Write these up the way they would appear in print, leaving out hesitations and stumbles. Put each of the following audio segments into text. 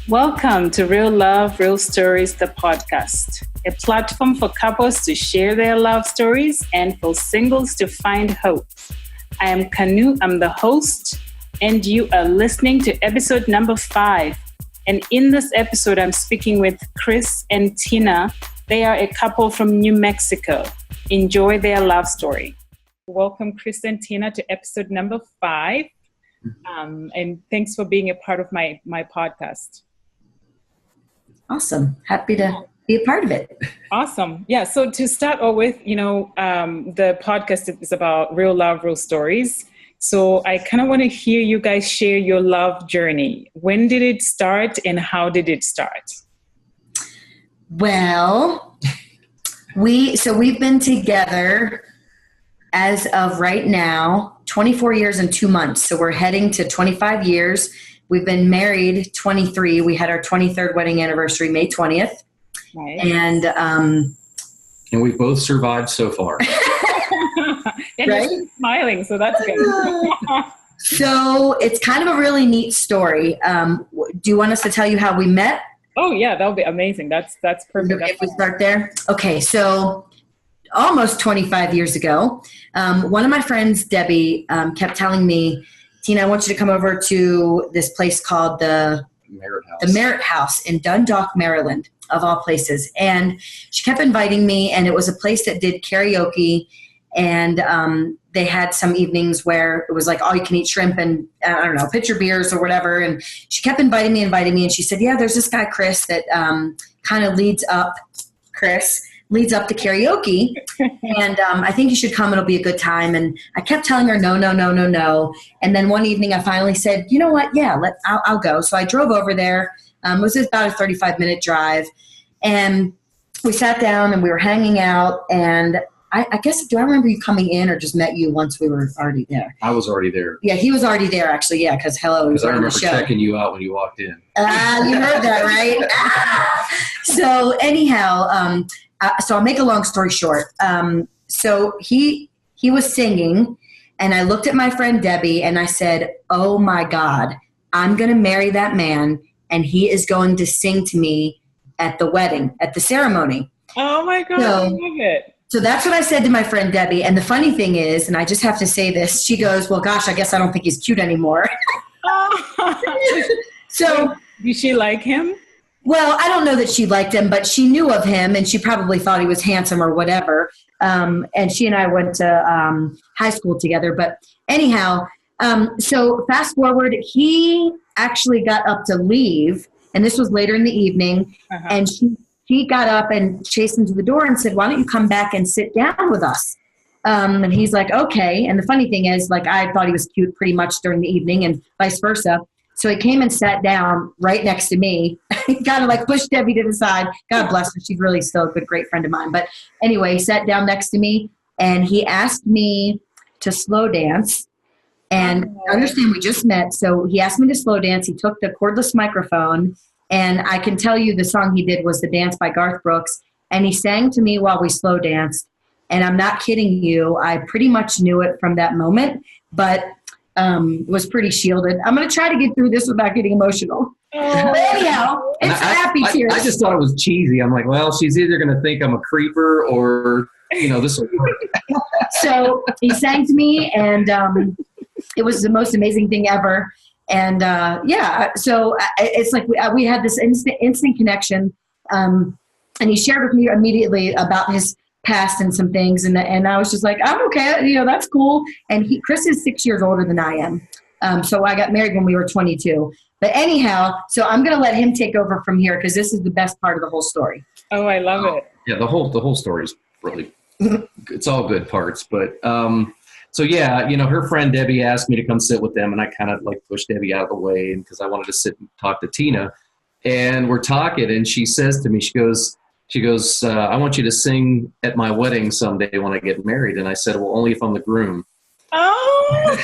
Welcome to Real Love, Real Stories, the podcast, a platform for couples to share their love stories and for singles to find hope. I am Kanu, I'm the host, and you are listening to episode number 5. And in this episode, I'm speaking with Chris and Tina. They are a couple from New Mexico. Enjoy their love story. Welcome, Chris and Tina, to episode number 5. And thanks for being a part of my podcast. Awesome. Happy to be a part of it. Awesome. Yeah. So to start off with, the podcast is about real love, real stories. So I kind of want to hear you guys share your love journey. When did it start and how did it start? Well, we've been together as of right now, 24 years and 2 months. So we're heading to 25 years. We've been married 23. We had our 23rd wedding anniversary, May 20th. Nice. And we've both survived so far. And right? You're smiling, so that's good. So it's kind of a really neat story. Do you want us to tell you how we met? Oh yeah, that would be amazing. That's perfect. If we start there. Okay, so almost 25 years ago, one of my friends, Debbie, kept telling me, Tina, I want you to come over to this place called the Merritt House in Dundalk, Maryland, of all places. And she kept inviting me, and it was a place that did karaoke, and they had some evenings where it was like all you can eat shrimp and, I don't know, pitcher beers or whatever. And she kept inviting me, and she said, yeah, there's this guy, Chris, that kind of leads up to karaoke, and I think you should come. It'll be a good time. And I kept telling her, no. And then one evening I finally said, you know what? Yeah, I'll go. So I drove over there. It was about a 35-minute drive. And we sat down and we were hanging out. And I guess, do I remember you coming in or just met you once we were already there? I was already there. Yeah, he was already there, actually. Yeah, because hello. Because I remember checking you out when you walked in. You heard that, right? So anyhow, so I'll make a long story short. So he was singing, and I looked at my friend Debbie, and I said, oh my God, I'm going to marry that man, and he is going to sing to me at the wedding, at the ceremony. Oh my God, I love it. So that's what I said to my friend Debbie. And the funny thing is, and I just have to say this, she goes, well, gosh, I guess I don't think he's cute anymore. So did she like him? Well, I don't know that she liked him, but she knew of him, and she probably thought he was handsome or whatever. And she and I went to high school together. But anyhow, so fast forward, he actually got up to leave, and this was later in the evening, and she got up and chased him to the door and said, why don't you come back and sit down with us? And he's like, okay. And the funny thing is, like, I thought he was cute pretty much during the evening and vice versa. So he came and sat down right next to me. He kind of like pushed Debbie to the side. God bless her. She's really still a good, great friend of mine. But anyway, he sat down next to me, and he asked me to slow dance. And I understand we just met. So he asked me to slow dance. He took the cordless microphone, and I can tell you the song he did was The Dance by Garth Brooks. And he sang to me while we slow danced. And I'm not kidding you. I pretty much knew it from that moment, but was pretty shielded. I'm going to try to get through this without getting emotional. But anyhow, it's happy tears. I just thought it was cheesy. I'm like, well, she's either going to think I'm a creeper or, this will work. So he sang to me, and it was the most amazing thing ever. And so it's like we had this instant connection. And he shared with me immediately about his past and some things, and I was just like, I'm okay, that's cool. And Chris is 6 years older than I am, so I got married when we were 22. But anyhow, so I'm gonna let him take over from here, because this is the best part of the whole story. Oh, I love it. Yeah, the whole story is really it's all good parts. But so yeah, her friend Debbie asked me to come sit with them, and I kind of like pushed Debbie out of the way, and because I wanted to sit and talk to Tina, and we're talking, and she says to me, she goes, I want you to sing at my wedding someday when I get married. And I said, well, only if I'm the groom. Oh!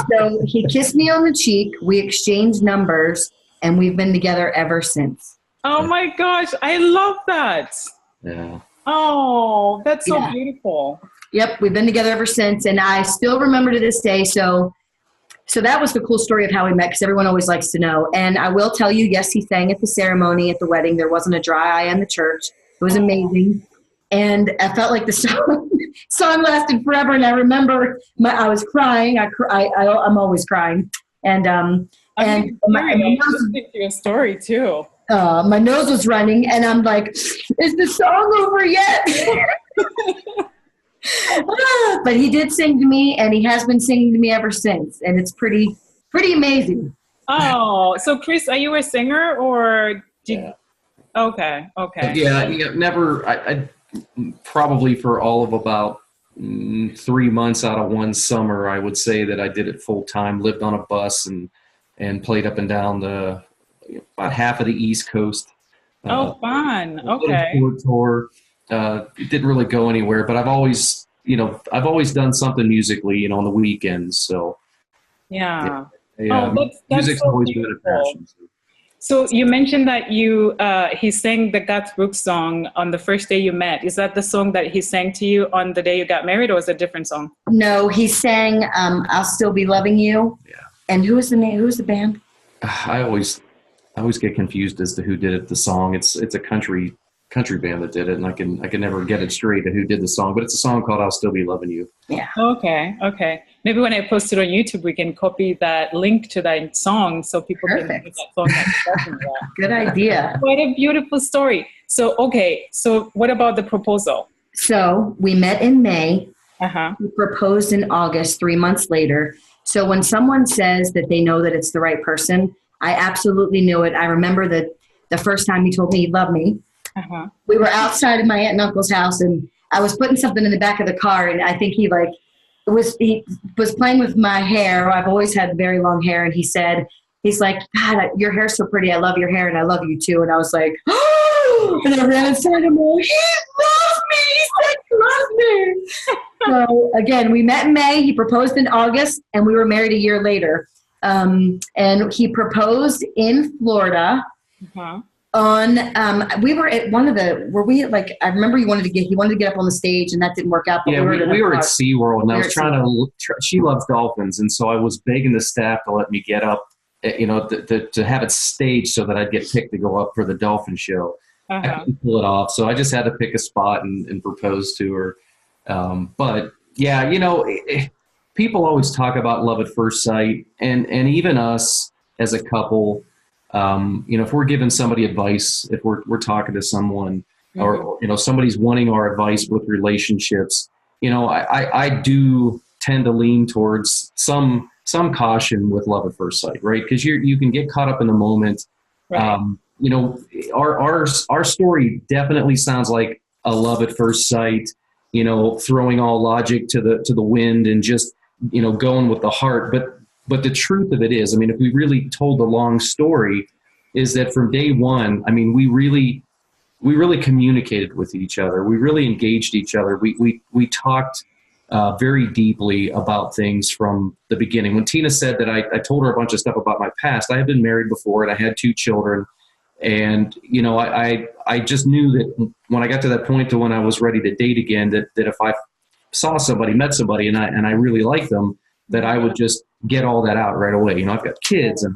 So he kissed me on the cheek. We exchanged numbers, and we've been together ever since. Oh my gosh. I love that. Yeah. Oh, that's so beautiful. Yep. We've been together ever since. And I still remember to this day. So So that was the cool story of how we met, because everyone always likes to know. And I will tell you, yes, he sang at the ceremony at the wedding. There wasn't a dry eye in the church. It was amazing. And I felt like the song lasted forever. And I remember I was crying. I'm always crying. And my nose, your story too. my nose was running, and I'm like, "Is the song over yet?" But he did sing to me, and he has been singing to me ever since, and it's pretty amazing. Oh, so Chris, are you a singer or? Okay. Yeah, never. I probably for all of about 3 months out of one summer, I would say that I did it full time. Lived on a bus and played up and down about half of the East Coast. Fun. Okay. Tour. It didn't really go anywhere, but I've always done something musically, on the weekends. So yeah. Music's that's so always beautiful. been a passion. So you mentioned that he sang the Garth Brooks song on the first day you met. Is that the song that he sang to you on the day you got married, or was it a different song? No, he sang "I'll Still Be Loving You." Yeah. And who was the name? Who was the band? I always get confused as to who did the song. It's a country band that did it, and I can never get it straight to who did the song. But it's a song called "I'll Still Be Loving You." Yeah. Okay. Maybe when I post it on YouTube, we can copy that link to that song so people can hear that song. Good idea. What a beautiful story. So what about the proposal? So we met in May. We proposed in August, 3 months later. So when someone says that they know that it's the right person, I absolutely knew it. I remember that the first time he told me he loved me. We were outside of my aunt and uncle's house, and I was putting something in the back of the car, and I think he was playing with my hair. I've always had very long hair, and he's like, "God, your hair's so pretty. I love your hair, and I love you too." And I was like, "Oh!" And I ran inside him. He loves me. He said he loves me. So again, we met in May. He proposed in August, and we were married a year later. And he proposed in Florida. We were at I remember he wanted to get up on the stage, and that didn't work out. But we were at SeaWorld, and I was she loves dolphins, and so I was begging the staff to let me get up, to have it staged so that I'd get picked to go up for the dolphin show. I couldn't pull it off, so I just had to pick a spot and propose to her. But yeah, people always talk about love at first sight, and even us as a couple. If we're giving somebody advice, if we're talking to someone, or somebody's wanting our advice with relationships, I do tend to lean towards some caution with love at first sight, right? Because you can get caught up in the moment. Right. Our story definitely sounds like a love at first sight. Throwing all logic to the wind and just going with the heart, But the truth of it is, if we really told the long story, is that from day one, we really communicated with each other. We really engaged each other. We talked very deeply about things from the beginning. When Tina said that I told her a bunch of stuff about my past, I had been married before and I had 2 children. And, I just knew that when I got to that point to when I was ready to date again, that if I met somebody and I really liked them, that I would just get all that out right away. I've got kids and,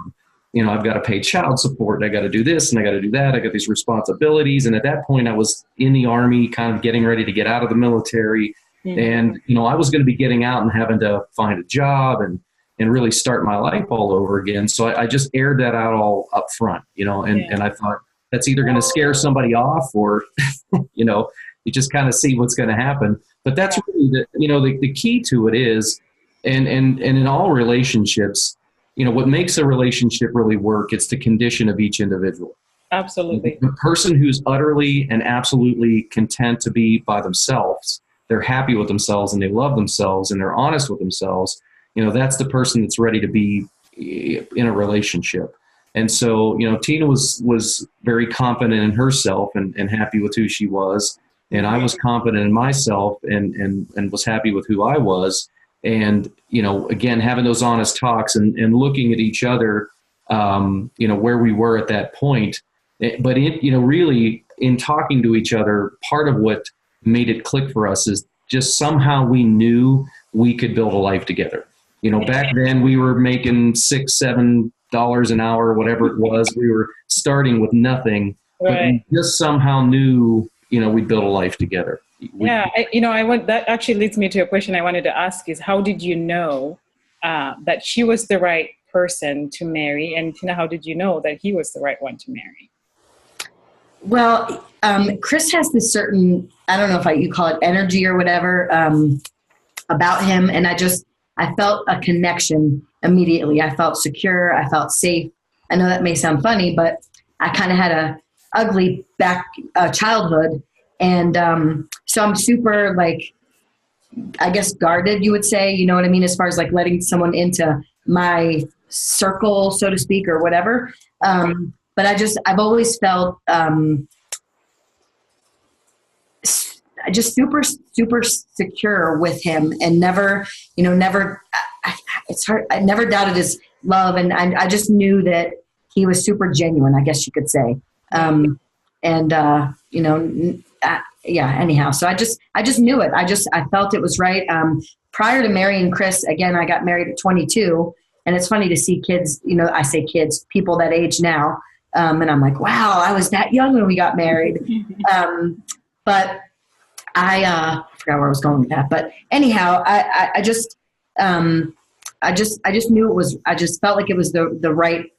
I've got to pay child support and I got to do this and I got to do that. I got these responsibilities. And at that point I was in the Army, kind of getting ready to get out of the military. And, I was going to be getting out and having to find a job and really start my life all over again. So I just aired that out all up front, and I thought that's either going to scare somebody off or, you just kind of see what's going to happen. But that's really the key to it is, and in all relationships, what makes a relationship really work, it's the condition of each individual. Absolutely. The person who's utterly and absolutely content to be by themselves, they're happy with themselves and they love themselves and they're honest with themselves, that's the person that's ready to be in a relationship. And so, Tina was very confident in herself and happy with who she was. And I was confident in myself and was happy with who I was. And, again, having those honest talks and looking at each other, where we were at that point. But, really in talking to each other, part of what made it click for us is just somehow we knew we could build a life together. Back then we were making $6-7 an hour, whatever it was. We were starting with nothing, but we just somehow knew, we'd build a life together. That actually leads me to a question I wanted to ask is, how did you know that she was the right person to marry? And Tina, how did you know that he was the right one to marry? Well, Chris has this certain, I don't know if you call it energy or whatever, about him. And I felt a connection immediately. I felt secure. I felt safe. I know that may sound funny, but I kind of had a ugly childhood. And so I'm super, like, I guess guarded, you would say, you know what I mean? As far as like letting someone into my circle, so to speak, or whatever. But I've always felt just super, super secure with him, and never, it's hard. I never doubted his love. And I just knew that he was super genuine, I guess you could say. Anyhow, so I just knew it. I felt it was right. Prior to marrying Chris, again, I got married at 22, and it's funny to see kids, I say kids, people that age now. And I'm like, wow, I was that young when we got married. But I forgot where I was going with that. But anyhow, I just knew it was, I just felt like it was the right,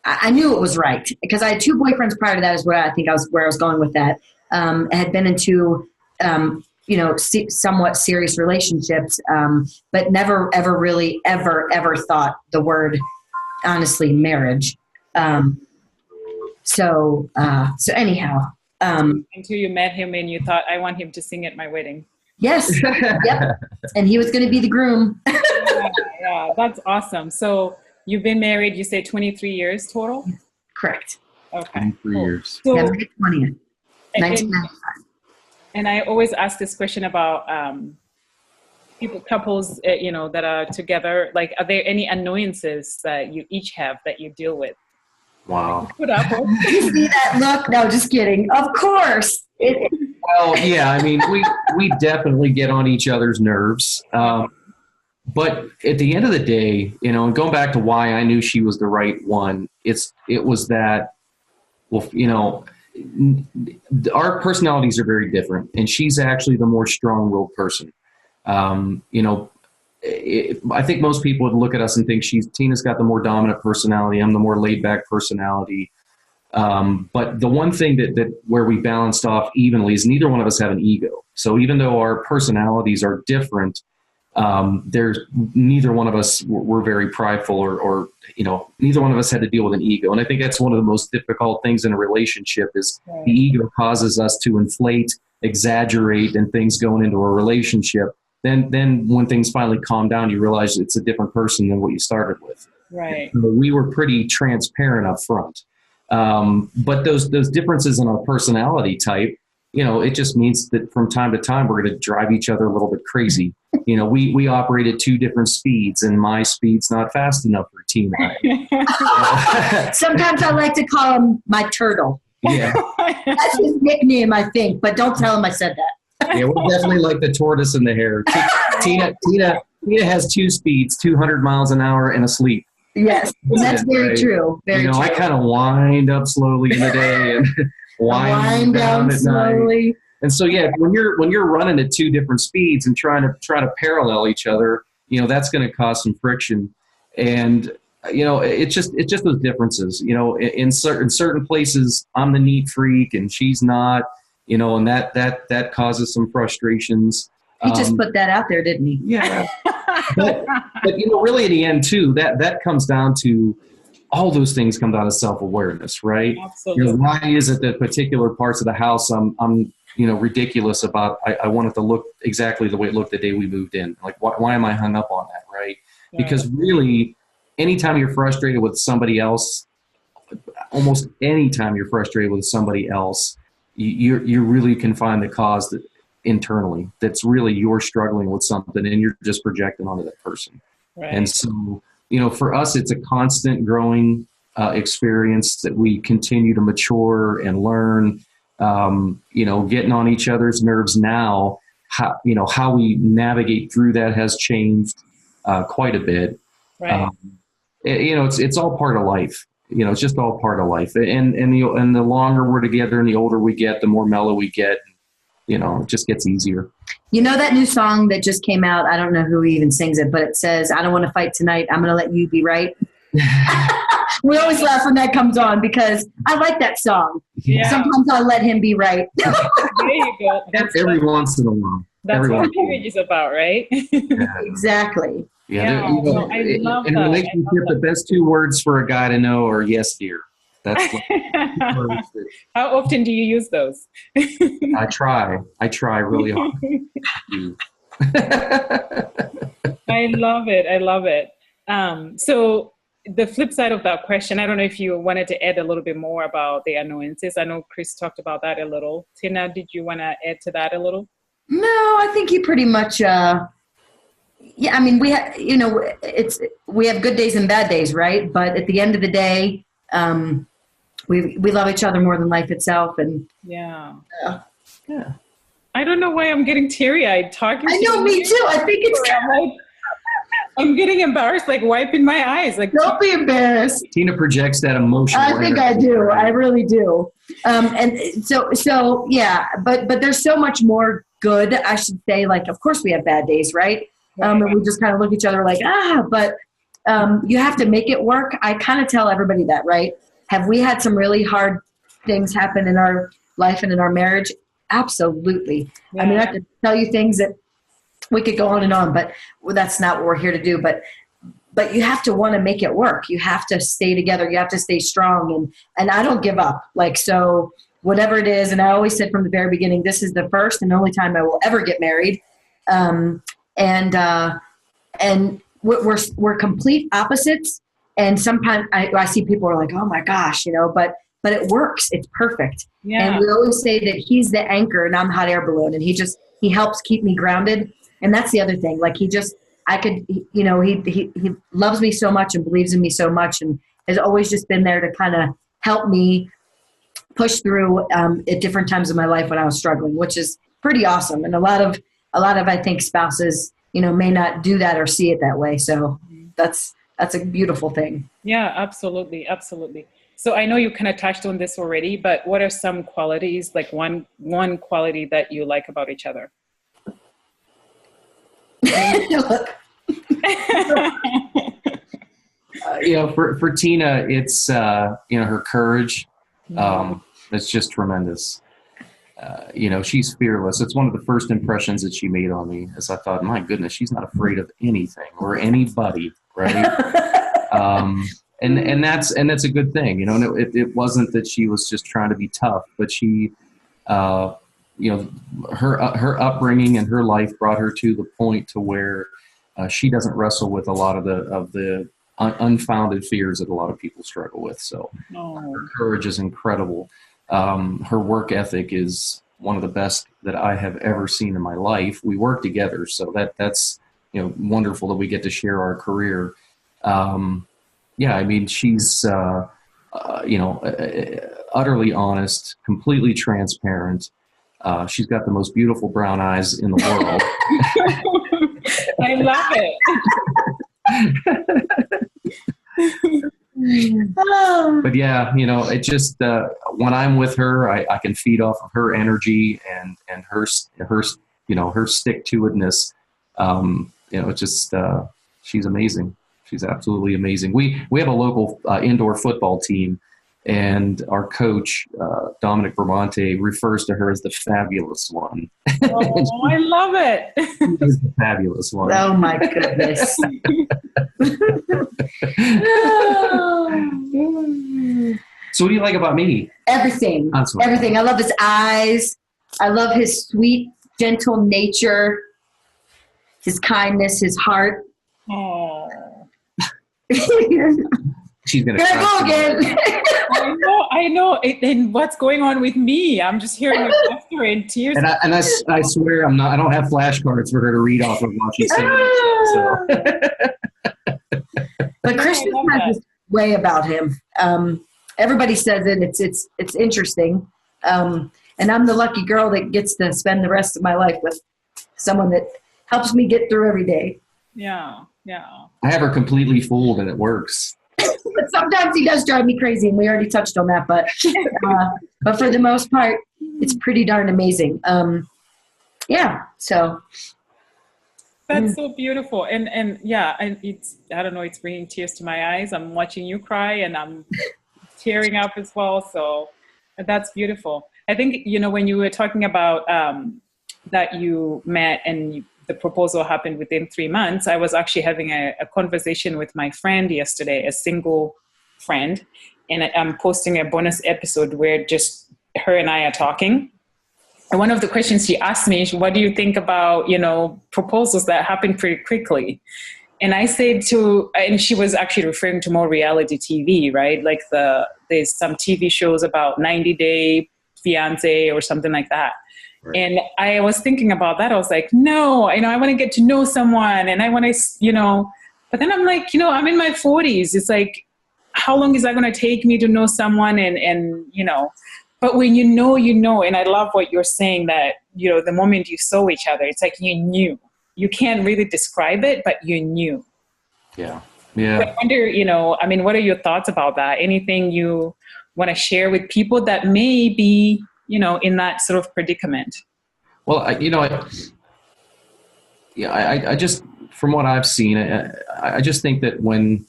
I knew it was right, because I had 2 boyfriends prior to that, is where I was going with that. I had been into, somewhat serious relationships, but never, ever really, ever thought the word, honestly, marriage. So anyhow. Until you met him and you thought, I want him to sing at my wedding. Yes. Yep. And he was going to be the groom. Yeah, that's awesome. So you've been married, you say 23 years total? Correct. Okay. 23 years. So, 20th. 1995. And I always ask this question about couples, that are together. Like, are there any annoyances that you each have that you deal with? Wow. Put up. You see that look? No, just kidding. Of course. Well, yeah. I mean, we definitely get on each other's nerves. But at the end of the day, and going back to why I knew she was the right one, it was that, our personalities are very different, and she's actually the more strong-willed person. I think most people would look at us and think Tina's got the more dominant personality. I'm the more laid-back personality. But the one thing that where we balanced off evenly is neither one of us have an ego. So even though our personalities are different, there's neither one of us were very prideful, or neither one of us had to deal with an ego. And I think that's one of the most difficult things in a relationship is the ego causes us to inflate, exaggerate, and things going into a relationship. Then when things finally calm down, you realize it's a different person than what you started with. Right. So we were pretty transparent up front. But those differences in our personality type, it just means that from time to time, we're going to drive each other a little bit crazy. We operate at 2 different speeds, and my speed's not fast enough for Tina. Sometimes I like to call him my turtle. Yeah. That's his nickname, I think, but don't tell him I said that. Yeah, we're definitely like the tortoise and the hare. Tina has 2 speeds, 200 miles an hour and asleep. Yes, that's very true. Very true. I kind of wind up slowly in the day and wind down at slowly. Night. And so, yeah, when you're running at 2 different speeds and trying to parallel each other, that's going to cause some friction. And it's just those differences. In certain places, I'm the neat freak and she's not. And that causes some frustrations. He just put that out there, didn't he? Yeah. but really in the end too, that comes down to, all those things come down to self-awareness, right? Absolutely. Why is it that particular parts of the house I'm ridiculous about? I want it to look exactly the way it looked the day we moved in. Like, why am I hung up on that, right? Yeah. Because really, anytime you're frustrated with somebody else, almost anytime you're frustrated with somebody else, you really can find the cause internally that's really you're struggling with something and you're just projecting onto that person. Right. And so, for us, it's a constant growing experience that we continue to mature and learn, getting on each other's nerves now, how we navigate through that has changed. quite a bit. Right. It's all part of life. It's just all part of life. And the longer we're together and the older we get, the more mellow we get. It just gets easier. You know that new song that just came out? I don't know who even sings it, but it says, "I don't want to fight tonight. I'm going to let you be right." We always laugh when that comes on because I like that song. Yeah. Sometimes I'll let him be right. There you go. Every once in a while. That's what marriage is about, right? Yeah. Exactly. Yeah. I love in a relationship, the best 2 words for a guy to know are "yes, dear." That's How often do you use those? I try really hard. I love it. So the flip side of that question, I don't know if you wanted to add a little bit more about the annoyances. I know Chris talked about that a little. Tina, did you want to add to that a little? No, I think he pretty much, yeah, I mean, we have good days and bad days, right? But at the end of the day, we love each other more than life itself. And yeah. I don't know why I'm getting teary-eyed talking. I know, me too. I think it's I'm getting embarrassed, like wiping my eyes. Like, don't be embarrassed. Tina projects that emotion. I think I do. I really do. And so yeah. But there's so much more good. I should say. Like, of course we have bad days, right? And we just kind of look at each other like, but you have to make it work. I kind of tell everybody that, right? Have we had some really hard things happen in our life and in our marriage? Absolutely. Yeah. I mean, I could tell you things that we could go on, but that's not what we're here to do. But you have to want to make it work. You have to stay together. You have to stay strong. And I don't give up. Like, so whatever it is, and I always said from the very beginning, this is the first and only time I will ever get married. And we're complete opposites. And sometimes I see people are like, oh my gosh, but it works. It's perfect. Yeah. And we always say that he's the anchor and I'm the hot air balloon. And he helps keep me grounded. And that's the other thing. Like he loves me so much and believes in me so much and has always just been there to kind of help me push through at different times of my life when I was struggling, which is pretty awesome. And a lot of I think spouses, may not do that or see it that way. So that's a beautiful thing. Yeah, absolutely. Absolutely. So I know you kind of touched on this already, but what are some qualities, like one quality that you like about each other? For Tina, it's her courage. It's just tremendous. She's fearless. It's one of the first impressions that she made on me, as I thought, my goodness, she's not afraid of anything or anybody, right? And that's a good thing, it wasn't that she was just trying to be tough, but she, her upbringing and her life brought her to the point to where she doesn't wrestle with a lot of the unfounded fears that a lot of people struggle with. So her courage is incredible. Her work ethic is one of the best that I have ever seen in my life. We work together, so that's wonderful that we get to share our career. She's utterly honest, completely transparent. She's got the most beautiful brown eyes in the world. I love it. But yeah, it just when I'm with her, I can feed off of her energy and her stick-to-itness. She's amazing. She's absolutely amazing. We have a local indoor football team, and our coach, Dominic Bramante, refers to her as the fabulous one. Oh, I love it. She's the fabulous one. Oh, my goodness. So what do you like about me? Everything. Everything. I love his eyes. I love his sweet, gentle nature, his kindness, his heart. Oh. She's gonna go again. I know. And what's going on with me? I'm just hearing her laughter and tears. And I swear I don't have flashcards for her to read off of while she's saying it. So. But Christian has this way about him. Everybody says it. It's interesting. And I'm the lucky girl that gets to spend the rest of my life with someone that helps me get through every day. Yeah. Yeah. I have her completely fooled and it works. But sometimes he does drive me crazy, and we already touched on that. But for the most part, it's pretty darn amazing. Yeah. So that's so beautiful, and yeah, and I don't know, it's bringing tears to my eyes. I'm watching you cry, and I'm tearing up as well. So that's beautiful. I think when you were talking about that you met and the proposal happened within 3 months. I was actually having a conversation with my friend yesterday, a single friend, and I'm posting a bonus episode where just her and I are talking. And one of the questions she asked me is, what do you think about, proposals that happen pretty quickly? And I said and she was actually referring to more reality TV, right? Like there's some TV shows about 90 Day Fiance or something like that. Right. And I was thinking about that. I was like, no, I want to get to know someone, and I want to, but then I'm like, I'm in my 40s. It's like, how long is that going to take me to know someone? And but when you know, and I love what you're saying, that, the moment you saw each other, it's like you knew. You can't really describe it, but you knew. Yeah. Yeah. I wonder, what are your thoughts about that? Anything you want to share with people that may be, in that sort of predicament? Well, I just, from what I've seen, I just think that when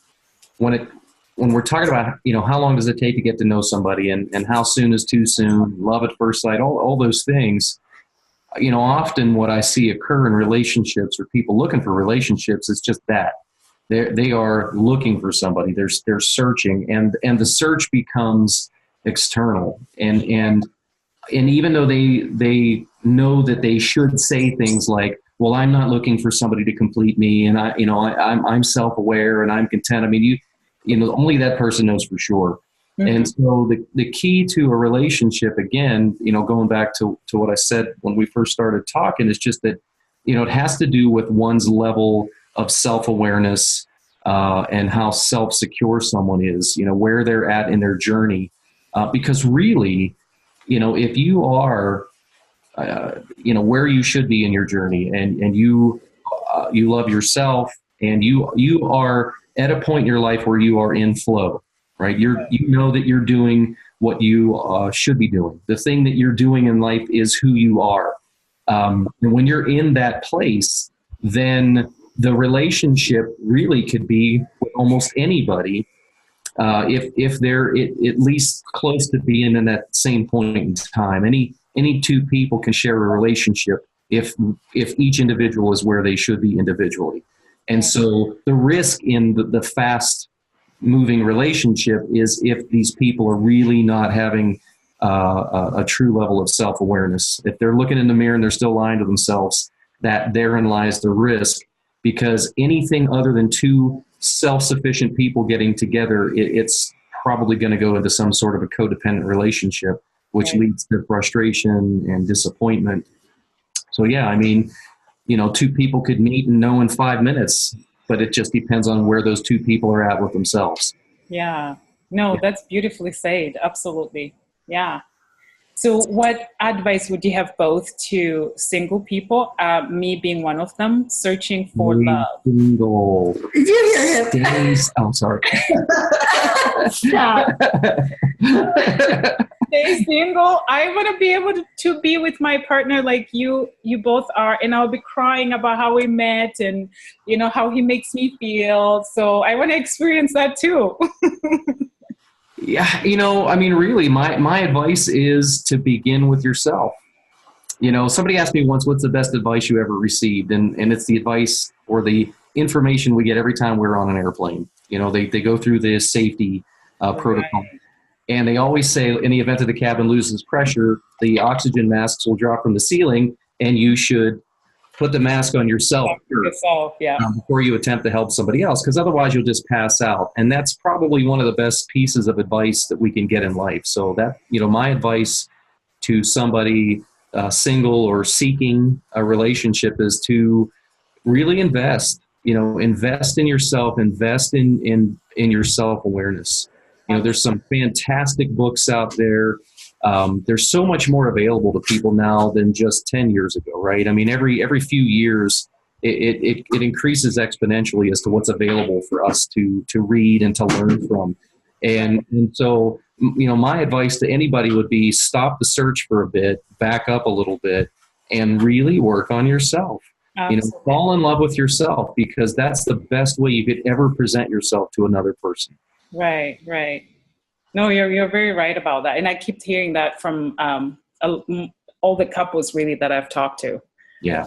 we're talking about, how long does it take to get to know somebody, and how soon is too soon, love at first sight, all those things, often what I see occur in relationships, or people looking for relationships, is just that. They are looking for somebody. They're searching, and the search becomes external. And even though they know that they should say things like, well, I'm not looking for somebody to complete me, and I'm self-aware and I'm content. Only that person knows for sure. Mm-hmm. And so the key to a relationship, again, going back to what I said when we first started talking, is just that, it has to do with one's level of self-awareness, and how self-secure someone is, where they're at in their journey. Because really, if you are, where you should be in your journey, and you love yourself, and you are at a point in your life where you are in flow, right? You know that you're doing what you should be doing. The thing that you're doing in life is who you are. And when you're in that place, then the relationship really could be with almost anybody, if they're at least close to being in that same point in time. Any two people can share a relationship if each individual is where they should be individually. And so the risk in the fast moving relationship is if these people are really not having a true level of self-awareness. If they're looking in the mirror and they're still lying to themselves, that therein lies the risk, because anything other than two self-sufficient people getting together, it's probably going to go into some sort of a codependent relationship, which leads to frustration and disappointment. So yeah, two people could meet and know in 5 minutes, but it just depends on where those two people are at with themselves. Yeah. No, that's beautifully said. Absolutely. Yeah. So what advice would you have both to single people, me being one of them, searching for love? Single. Did you hear him? Days. Oh, sorry. Stop. Stay single. I want to be able to be with my partner like you both are, and I'll be crying about how we met and how he makes me feel. So I want to experience that too. Yeah, really, my advice is to begin with yourself. Somebody asked me once, what's the best advice you ever received? And it's the advice or the information we get every time we're on an airplane. They go through this safety protocol. Right. And they always say, in the event that the cabin loses pressure, the oxygen masks will drop from the ceiling, and you should put the mask on yourself first, before you attempt to help somebody else, because otherwise you'll just pass out. And that's probably one of the best pieces of advice that we can get in life. So that, my advice to somebody single or seeking a relationship is to really invest in yourself, invest in your self-awareness. There's some fantastic books out there. There's so much more available to people now than just 10 years ago, right? Every few years, it increases exponentially as to what's available for us to read and to learn from. And so, my advice to anybody would be stop the search for a bit, back up a little bit, and really work on yourself. Absolutely. Fall in love with yourself, because that's the best way you could ever present yourself to another person. Right. No, you're very right about that. And I keep hearing that from all the couples really that I've talked to. Yeah.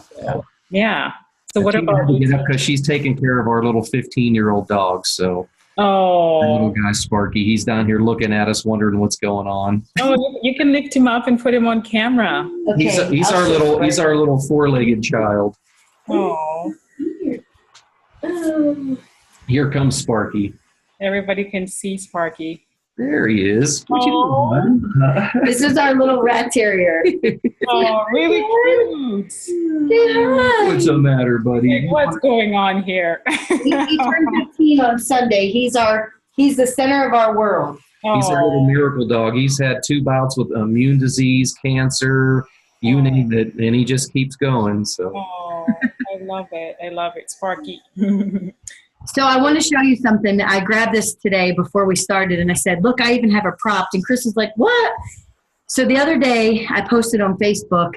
Yeah. So what about you? Because she's taking care of our little 15-year-old dog. So our little guy Sparky, he's down here looking at us, wondering what's going on. Oh, you can lift him up and put him on camera. Okay. He's our little four-legged child. Oh. Here comes Sparky. Everybody can see Sparky. There he is. What you doing, bud? This is our little rat terrier. Oh, really cute. What's the matter, buddy? Like, what's going on here? He turned 15 on Sunday. He's the center of our world. He's a little miracle dog. He's had 2 bouts with immune disease, cancer, you name it, and he just keeps going. So. Oh, I love it, Sparky. So I want to show you something. I grabbed this today before we started, and I said, look, I even have a prop. And Chris is like, what? So the other day I posted on Facebook,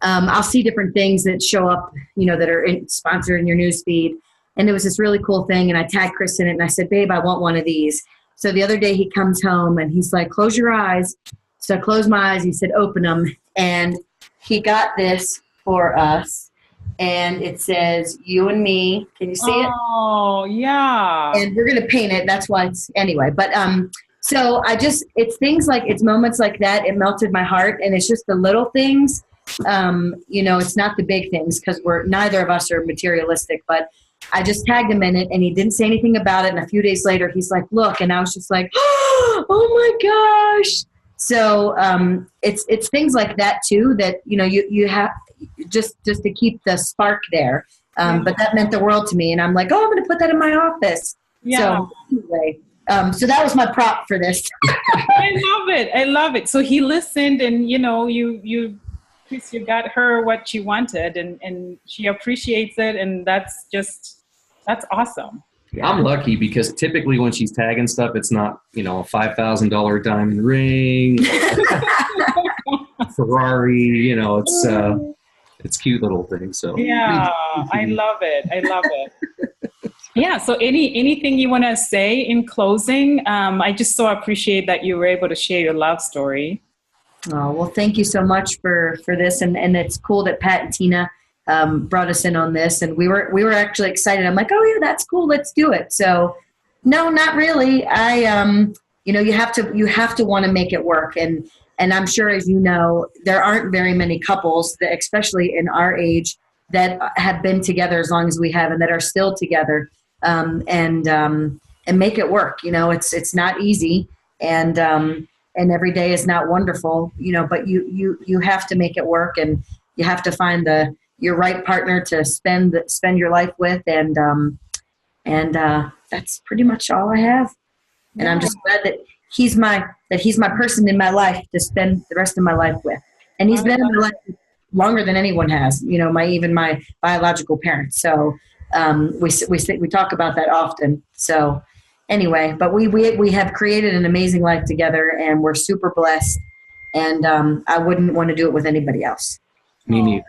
I'll see different things that show up, that are sponsored in your news feed. And there was this really cool thing, and I tagged Chris in it, and I said, babe, I want one of these. So the other day he comes home, and he's like, close your eyes. So I closed my eyes. He said, open them. And he got this for us. And it says, you and me. Can you see it? Oh, yeah. And we're going to paint it. That's why it's, anyway. But so it's things like, it's moments like that. It melted my heart. And it's just the little things. It's not the big things, because neither of us are materialistic. But I just tagged him in it, and he didn't say anything about it. And a few days later, he's like, look. And I was just like, oh my gosh. So it's things like that too, that, you have just to keep the spark there. But that meant the world to me. And I'm like, I'm going to put that in my office. Yeah. So anyway, so that was my prop for this. I love it. So he listened, and, you got her what she wanted, and she appreciates it. And that's awesome. I'm lucky, because typically when she's tagging stuff, it's not, a $5,000 diamond ring, Ferrari, it's cute little things. So yeah, I love it. Yeah. So anything you want to say in closing? I just so appreciate that you were able to share your love story. Oh, well, thank you so much for this. And it's cool that Pat and Tina brought us in on this, and we were actually excited. I'm like, oh yeah, that's cool. Let's do it. So no, not really. You have to want to make it work. And I'm sure, as you know, there aren't very many couples that, especially in our age, that have been together as long as we have, and that are still together, and make it work. It's not easy. And every day is not wonderful, but you have to make it work, and you have to find your right partner to spend your life with. And that's pretty much all I have. And I'm just glad that he's my person in my life to spend the rest of my life with. And he's been in my life longer than anyone has, even my biological parents. So we talk about that often. So anyway, but we have created an amazing life together, and we're super blessed. And I wouldn't want to do it with anybody else. Me neither.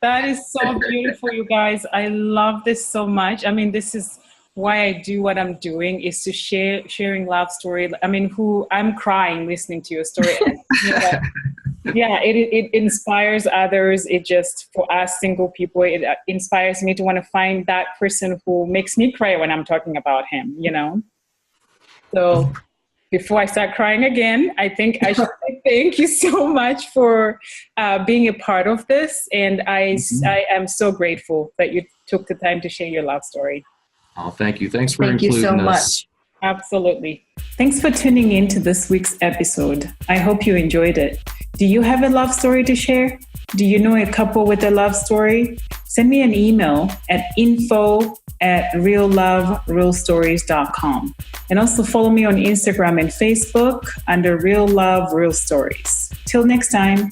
That is so beautiful, you guys. I love this so much. I mean, this is why I do what I'm doing, is to sharing love story. I mean, I'm crying listening to your story. Yeah, it inspires others. It just, for us single people, it inspires me to want to find that person who makes me cry when I'm talking about him, So before I start crying again, I think I should say thank you so much for being a part of this. And I am so grateful that you took the time to share your love story. Oh, thank you. Thanks for including us. Thank you so much. Absolutely. Thanks for tuning in to this week's episode. I hope you enjoyed it. Do you have a love story to share? Do you know a couple with a love story? Send me an email at info@realloverealstories.com. And also follow me on Instagram and Facebook under Real Love Real Stories. Till next time.